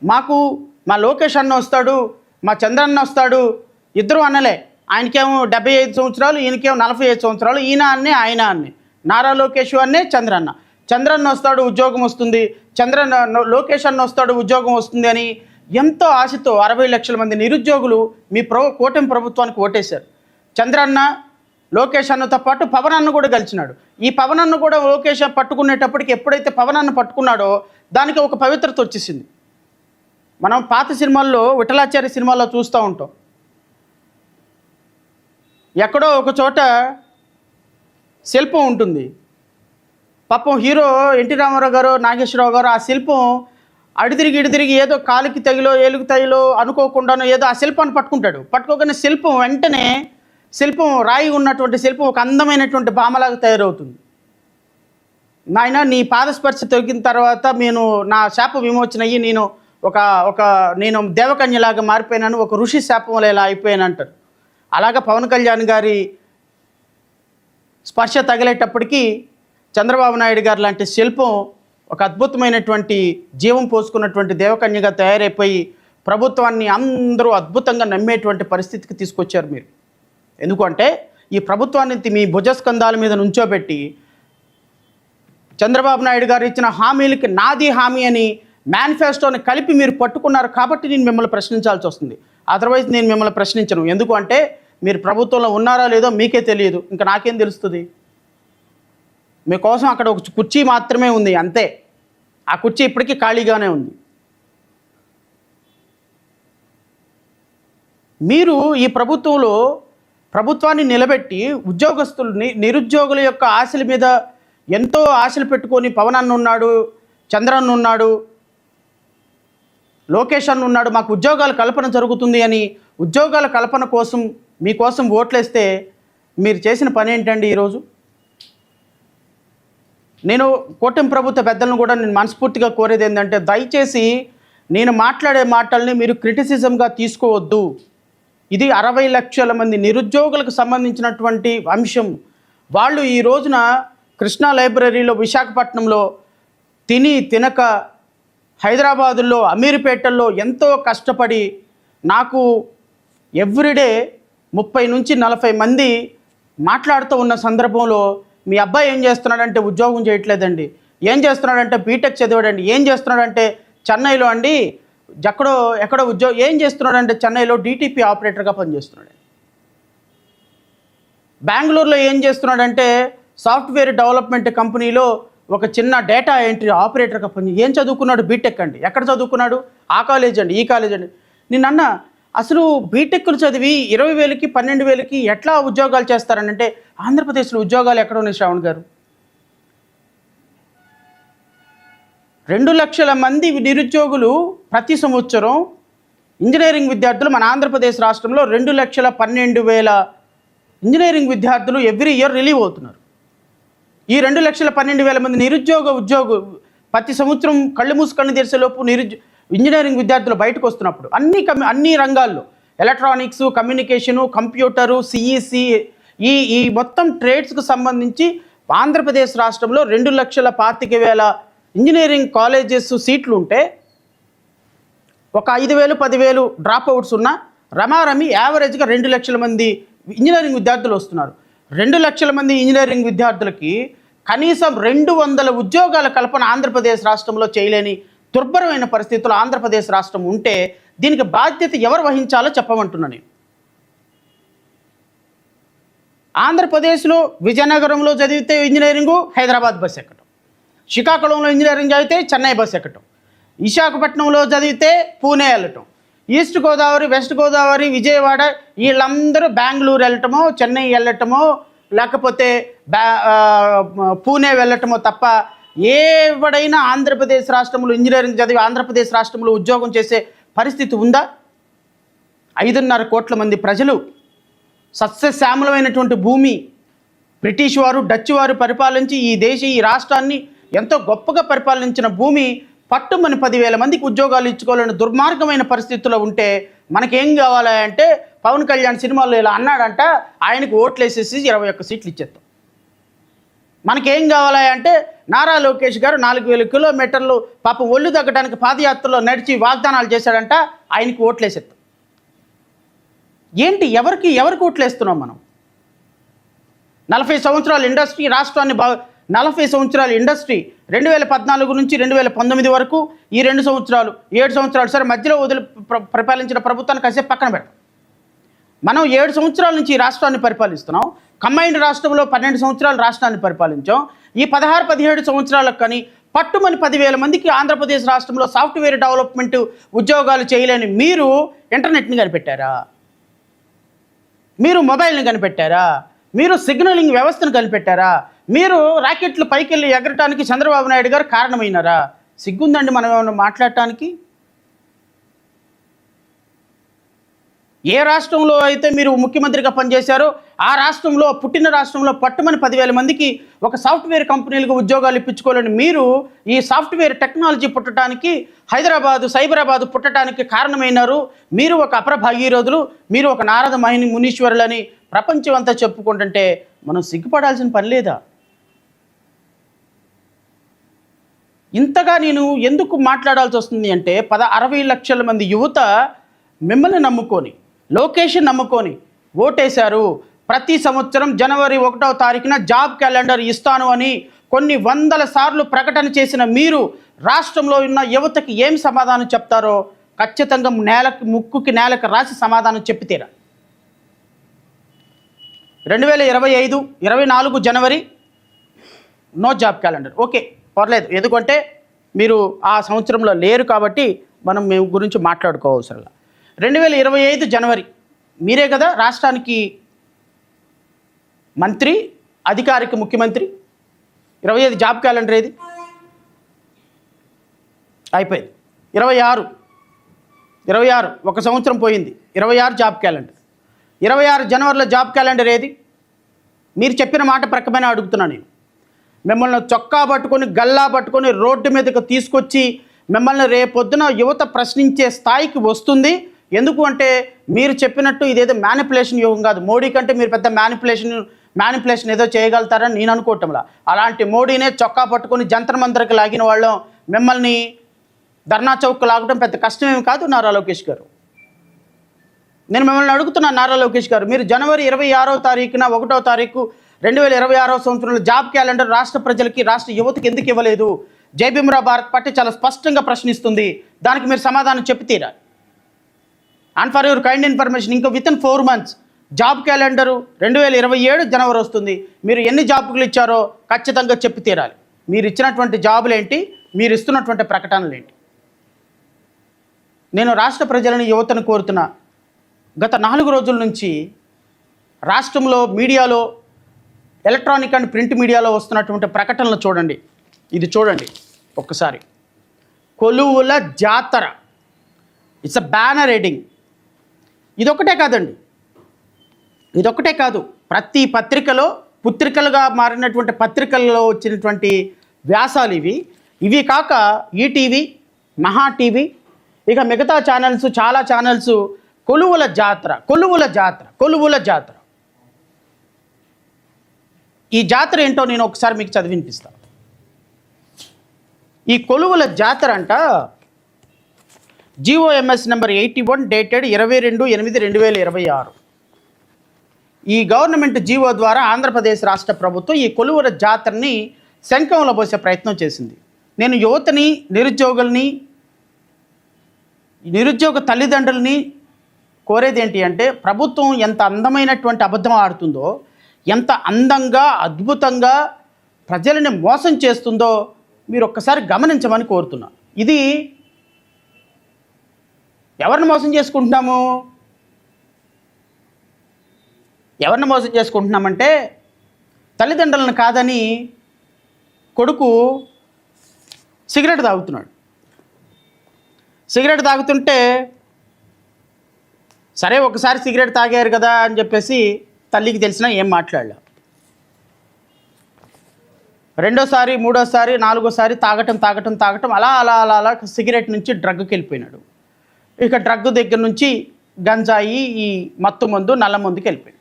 మాకు మా లోకేష్ అన్న వస్తాడు, మా చంద్రన్న వస్తాడు, ఇద్దరు అన్నలే. ఆయనకేమో 75 సంవత్సరాలు, ఈయనకేమో 45 సంవత్సరాలు. ఈయన అన్నే ఆయన అన్నే, నారా లోకేష్ అన్నే చంద్రన్న వస్తాడు ఉద్యోగం వస్తుంది, లోకేష్ అన్న వస్తాడు ఉద్యోగం వస్తుంది అని ఎంతో ఆశతో 60 లక్షల మంది నిరుద్యోగులు మీ కూటమి ప్రభుత్వానికి ఓటేశారు. చంద్రన్న లోకేష్ అన్నతో పాటు పవన్ అన్న కూడా గెలిచినాడు. ఈ పవన్ అన్న కూడా లోకేష్ పట్టుకునేటప్పటికి ఎప్పుడైతే పవన్ అన్న పట్టుకున్నాడో దానికి ఒక పవిత్రత వచ్చేసింది. మనం పాత సినిమాల్లో విఠలాచార్య సినిమాల్లో చూస్తూ ఉంటాం. ఎక్కడో ఒక చోట శిల్పం ఉంటుంది. పాపం హీరో ఎన్టీ రామారావు గారు, నాగేశ్వరరావు గారు ఆ శిల్పం అడితిరిగి ఏదో కాలికి తగిలో ఏలుగు తగిలో అనుకోకుండానో ఏదో ఆ శిల్పాన్ని పట్టుకోగానే శిల్పం వెంటనే రాయి ఉన్నటువంటి శిల్పం ఒక అందమైనటువంటి భామలాగా తయారవుతుంది. నాయన నీ పాదస్పర్శ తొలగిన తర్వాత నేను నా శాప విమోచన అయ్యి నేను దేవకన్యలాగా మారిపోయినాను, ఒక ఋషి శాపం వల్ల ఇలా అయిపోయాను అంటారు. అలాగా పవన్ కళ్యాణ్ గారి స్పర్శ తగిలేటప్పటికీ చంద్రబాబు నాయుడు గారు లాంటి శిల్పం ఒక అద్భుతమైనటువంటి జీవం పోసుకున్నటువంటి దేవకన్యగా తయారైపోయి ప్రభుత్వాన్ని అందరూ అద్భుతంగా నమ్మేటువంటి పరిస్థితికి తీసుకొచ్చారు మీరు. ఎందుకంటే ఈ ప్రభుత్వాన్ని మీ భుజస్కంధాల మీద నుంచోబెట్టి చంద్రబాబు నాయుడు గారు ఇచ్చిన హామీలకి నాది హామీ అని మేనిఫెస్టోని కలిపి మీరు పట్టుకున్నారు కాబట్టి నేను మిమ్మల్ని ప్రశ్నించాల్సి వస్తుంది. అదర్వైజ్ నేను మిమ్మల్ని ప్రశ్నించను. ఎందుకు అంటే మీరు ప్రభుత్వంలో ఉన్నారా లేదో మీకే తెలియదు, ఇంకా నాకేం తెలుస్తుంది. మీకోసం అక్కడ ఒక కుర్చీ మాత్రమే ఉంది అంతే. ఆ కుర్చీ ఇప్పటికీ ఖాళీగానే ఉంది. మీరు ఈ ప్రభుత్వాన్ని నిలబెట్టి నిరుద్యోగుల యొక్క ఆశల మీద ఎంతో ఆశలు పెట్టుకొని పవన్ అన్న ఉన్నాడు, చంద్రన్న ఉన్నాడు, లోకేష్ అన్న ఉన్నాడు, మాకు ఉద్యోగాల కల్పన జరుగుతుంది అని ఉద్యోగాల కల్పన కోసం మీకోసం ఓట్లేస్తే మీరు చేసిన పని ఏంటండి ఈరోజు? నేను కూటమి ప్రభుత్వ పెద్దలను కూడా నేను మనస్ఫూర్తిగా కోరేది ఏంటంటే దయచేసి నేను మాట్లాడే మాటల్ని మీరు క్రిటిసిజంగా తీసుకోవద్దు. ఇది 60 లక్షల మంది నిరుద్యోగులకు సంబంధించినటువంటి అంశం. వాళ్ళు ఈ రోజున కృష్ణా లైబ్రరీలో విశాఖపట్నంలో తినక హైదరాబాదులో అమీర్పేటల్లో ఎంతో కష్టపడి నాకు ఎవ్రీడే 30 నుంచి 40 మంది మాట్లాడుతూ ఉన్న సందర్భంలో మీ అబ్బాయి ఏం చేస్తున్నాడంటే ఉద్యోగం చేయట్లేదండి, ఏం చేస్తున్నాడంటే బీటెక్ చదివాడండి, ఏం చేస్తున్నాడంటే చెన్నైలో అండి ఎక్కడో ఉద్యోగం, ఏం చేస్తున్నాడంటే చెన్నైలో డీటీపీ ఆపరేటర్గా పనిచేస్తున్నాడు, బెంగళూరులో ఏం చేస్తున్నాడంటే సాఫ్ట్వేర్ డెవలప్మెంట్ కంపెనీలో ఒక చిన్న డేటా ఎంట్రీ ఆపరేటర్గా ఏం చదువుకున్నాడు? బీటెక్ అండి. ఎక్కడ చదువుకున్నాడు? ఆ కాలేజ్ అండి, ఈ కాలేజ్ అండి. నిన్న అసలు బీటెక్లు చదివి 20,000కి 12,000కి ఎట్లా ఉద్యోగాలు చేస్తారనంటే ఆంధ్రప్రదేశ్లో ఉద్యోగాలు ఎక్కడ ఉన్నాయి శ్రావణ్ గారు? 2 లక్షల మంది నిరుద్యోగులు ప్రతి సంవత్సరం ఇంజనీరింగ్ విద్యార్థులు మన ఆంధ్రప్రదేశ్ రాష్ట్రంలో 2,12,000 ఇంజనీరింగ్ విద్యార్థులు ఎవ్రీ ఇయర్ రిలీవ్ అవుతున్నారు. ఈ 2,12,000 మంది ఉద్యోగులు ప్రతి సంవత్సరం కళ్ళు మూసుకొని తెరిసేలోపు ఇంజనీరింగ్ విద్యార్థులు బయటకు వస్తున్నప్పుడు అన్ని రంగాల్లో ఎలక్ట్రానిక్స్, కమ్యూనికేషను, కంప్యూటరు, సిఈసి ఈ మొత్తం ట్రేడ్స్కు సంబంధించి ఆంధ్రప్రదేశ్ రాష్ట్రంలో 2,25,000 ఇంజనీరింగ్ కాలేజెస్ సీట్లు ఉంటే ఒక 5,000, 10,000 డ్రాప్ అవుట్స్ ఉన్న రమారమి యావరేజ్గా 2 లక్షల మంది ఇంజనీరింగ్ విద్యార్థులు వస్తున్నారు. 2 లక్షల మంది ఇంజనీరింగ్ విద్యార్థులకి కనీసం 200 ఉద్యోగాల కల్పన ఆంధ్రప్రదేశ్ రాష్ట్రంలో చేయలేని దుర్భరమైన పరిస్థితుల్లో ఆంధ్రప్రదేశ్ రాష్ట్రం ఉంటే దీనికి బాధ్యత ఎవరు వహించాలో చెప్పమంటున్నా నేను. ఆంధ్రప్రదేశ్లో విజయనగరంలో చదివితే ఇంజనీరింగు హైదరాబాద్ బస్ ఎక్కటం, శ్రీకాకుళంలో ఇంజనీరింగ్ చదివితే చెన్నై బస్ ఎక్కటం, విశాఖపట్నంలో చదివితే పూణే వెళ్ళటం, ఈస్ట్ గోదావరి, వెస్ట్ గోదావరి, విజయవాడ వీళ్ళందరూ బెంగళూరు వెళ్ళటమో, చెన్నై వెళ్ళటమో, లేకపోతే పూణే వెళ్ళటమో తప్ప ఎవడైనా ఆంధ్రప్రదేశ్ రాష్ట్రంలో ఇంజనీరింగ్ చదివి ఆంధ్రప్రదేశ్ రాష్ట్రంలో ఉద్యోగం చేసే పరిస్థితి ఉందా? 5.5 కోట్ల మంది ప్రజలు, సస్యశ్యామలమైనటువంటి భూమి, బ్రిటిష్ వారు, డచ్ వారు పరిపాలించి ఈ రాష్ట్రాన్ని ఎంతో గొప్పగా పరిపాలించిన భూమి పట్టుమని 10,000 మందికి ఉద్యోగాలు ఇచ్చుకోవాలని దుర్మార్గమైన పరిస్థితుల్లో ఉంటే మనకేం కావాలి అంటే పవన్ కళ్యాణ్ సినిమాలో ఇలా అన్నాడంట, ఆయనకు ఓట్లు వేసేసి 21 సీట్లు ఇచ్చేస్తాం. మనకేం కావాలి అంటే నారా లోకేష్ గారు 4000 కిలోమీటర్లు పాపం ఒళ్ళు తగ్గడానికి పాదయాత్రలో నడిచి వాగ్దానాలు చేశాడంట, ఆయనకి ఓట్లేసేస్తాం. ఏంటి ఎవరికి ఓట్లేస్తున్నాం మనం? 40 సంవత్సరాల ఇండస్ట్రీ, రాష్ట్రాన్ని 40 సంవత్సరాల ఇండస్ట్రీ 2014 నుంచి 2019 వరకు, ఈ 2 సంవత్సరాలు 7 సంవత్సరాలు సరే మధ్యలో పరిపాలించిన ప్రభుత్వాన్ని కాసేపు పక్కన పెడతాం. మనం 7 సంవత్సరాల నుంచి ఈ రాష్ట్రాన్ని పరిపాలిస్తున్నాం. కంబైన్డ్ రాష్ట్రంలో 12 సంవత్సరాలు రాష్ట్రాన్ని పరిపాలించాం. ఈ 16-17 సంవత్సరాలకు కానీ పట్టుమని 10,000 మందికి ఆంధ్రప్రదేశ్ రాష్ట్రంలో సాఫ్ట్వేర్ డెవలప్మెంట్ ఉద్యోగాలు చేయలేని మీరు ఇంటర్నెట్ని కనిపెట్టారా? మీరు మొబైల్ని కనిపెట్టారా? మీరు సిగ్నలింగ్ వ్యవస్థను కనిపెట్టారా? మీరు రాకెట్లు పైకి వెళ్ళి ఎగరటానికి చంద్రబాబు నాయుడు గారు కారణమైనారా? సిగ్గుందండి మనం ఏమన్నా మాట్లాడటానికి? ఏ రాష్ట్రంలో అయితే మీరు ముఖ్యమంత్రిగా పనిచేశారో ఆ రాష్ట్రంలో, పుట్టిన రాష్ట్రంలో పట్టుమని 10,000 మందికి ఒక సాఫ్ట్వేర్ కంపెనీలకు ఉద్యోగాలు ఇప్పించుకోవాలని మీరు ఈ సాఫ్ట్వేర్ టెక్నాలజీ పుట్టడానికి, సైబరాబాదు పుట్టడానికి కారణమైనారు. మీరు ఒక అపర భాగీరథులు, మీరు ఒక నారద మునీశ్వరులని ప్రపంచం అంతా చెప్పుకుంటుంటే మనం సిగ్గుపడాల్సిన పని లేదా? ఇంతగా నేను ఎందుకు మాట్లాడాల్సి వస్తుంది అంటే 60 లక్షల మంది యువత మిమ్మల్ని నమ్ముకొని, లోకేష్ని నమ్ముకొని ఓటేశారు. ప్రతి సంవత్సరం జనవరి 1వ తారీఖున జాబ్ క్యాలెండర్ ఇస్తాను అని కొన్ని వందల సార్లు ప్రకటన చేసిన మీరు రాష్ట్రంలో ఉన్న యువతకి ఏం సమాధానం చెప్తారో ఖచ్చితంగా ముక్కుకి నేలకు రాసి సమాధానం చెప్పితేరా. 2025-24 జనవరి నో జాబ్ క్యాలెండర్. ఓకే, పర్లేదు, ఎందుకంటే మీరు ఆ సంవత్సరంలో లేరు కాబట్టి మనం మేము గురించి మాట్లాడుకోవసరం. 2025 జనవరి మీరే కదా రాష్ట్రానికి మంత్రి, అధికారిక ముఖ్యమంత్రి. 25 జాబ్ క్యాలెండర్ ఏది? అయిపోయింది. 26 ఒక సంవత్సరం పోయింది. 26 జాబ్ క్యాలెండర్. 26 జనవరిలో జాబ్ క్యాలెండర్ ఏది? మీరు చెప్పిన మాట ప్రక్కమైన అడుగుతున్నాను నేను. మిమ్మల్ని చొక్కా పట్టుకొని, గల్లా పట్టుకొని రోడ్డు మీదకి తీసుకొచ్చి మిమ్మల్ని రేపొద్దున యువత ప్రశ్నించే స్థాయికి వస్తుంది. ఎందుకు అంటే మీరు చెప్పినట్టు ఇదేదో మ్యానిపులేషన్ యుగం కాదు. మోడీ కంటే మీరు పెద్ద మ్యానిపులేషన్ ఏదో చేయగలుగుతారని నేను అనుకోవటంలా. అలాంటి మోడీనే చొక్కా పట్టుకొని జంతర్ మంతర్కి లాగిన వాళ్ళం మిమ్మల్ని ధర్నా చౌక్ లాగడం పెద్ద కష్టమేమి కాదు నారా లోకేష్ గారు. నేను మిమ్మల్ని అడుగుతున్నాను నారా లోకేష్ గారు, మీరు జనవరి 26వ తారీఖున 1వ తారీఖు 2026వ సంవత్సరంలో జాబ్ క్యాలెండర్ రాష్ట్ర ప్రజలకి, రాష్ట్ర యువతకి ఎందుకు ఇవ్వలేదు? జై భీమ్రావ్ భారత్ పార్టీ చాలా స్పష్టంగా ప్రశ్నిస్తుంది. దానికి మీరు సమాధానం చెప్పితీరా. And for your kind information, ఇంకా within 4 months job calendar 2027 జనవరి వస్తుంది. మీరు ఎన్ని జాబులు ఇచ్చారో ఖచ్చితంగా చెప్పి తీరాలి. మీరు ఇచ్చినటువంటి జాబులు ఏంటి, మీరు ఇస్తున్నటువంటి ప్రకటనలు ఏంటి? నేను రాష్ట్ర ప్రజలను, యువతను కోరుతున్నా, గత 4 రోజుల నుంచి రాష్ట్రంలో మీడియాలో, ఎలక్ట్రానిక్ అండ్ ప్రింట్ మీడియాలో వస్తున్నటువంటి ప్రకటనలు చూడండి. ఇది చూడండి ఒక్కసారి. కొలువుల జాతర, ఇట్స్ అ బ్యానర్ హెడ్డింగ్. ఇదొక్కటే కాదు, ప్రతి పత్రికలో, పుత్రికలుగా మారినటువంటి పత్రికల్లో వచ్చినటువంటి వ్యాసాలు ఇవి కాక ఈటీవీ, మహా టీవీ, ఇక మిగతా ఛానల్స్, చాలా ఛానల్స్ కొలువుల జాతర. ఈ జాతర ఏంటో నేను ఒకసారి మీకు చదివినిపిస్తాను. ఈ కొలువుల జాతర అంట GOMS నెంబర్ 81 డేటెడ్ 22/8/2026. ఈ గవర్నమెంట్ జీవో ద్వారా ఆంధ్రప్రదేశ్ రాష్ట్ర ప్రభుత్వం ఈ కొలువుల జాతరని శంఖంలో పోసే ప్రయత్నం చేసింది. నేను యువతని, నిరుద్యోగ తల్లిదండ్రులని కోరేది ఏంటి అంటే, ప్రభుత్వం ఎంత అందమైనటువంటి అబద్ధం ఆడుతుందో, ఎంత అందంగా, అద్భుతంగా ప్రజలని మోసం చేస్తుందో మీరు ఒక్కసారి గమనించమని కోరుతున్నా. ఇది ఎవరిని మోసం చేసుకుంటున్నామంటే తల్లిదండ్రులను కాదని కొడుకు సిగరెట్ తాగుతున్నాడు. సిగరెట్ తాగుతుంటే సరే ఒకసారి సిగరెట్ తాగారు కదా అని చెప్పేసి తల్లికి తెలిసినా ఏం మాట్లాడలే. రెండోసారి, మూడోసారి, నాలుగోసారి తాగటం అలా సిగరెట్ నుంచి డ్రగ్కి వెళ్ళిపోయినాడు. ఇక డ్రగ్ దగ్గర నుంచి గంజాయి, ఈ మత్తు మందు, నల్ల మందుకి వెళ్ళిపోయాడు.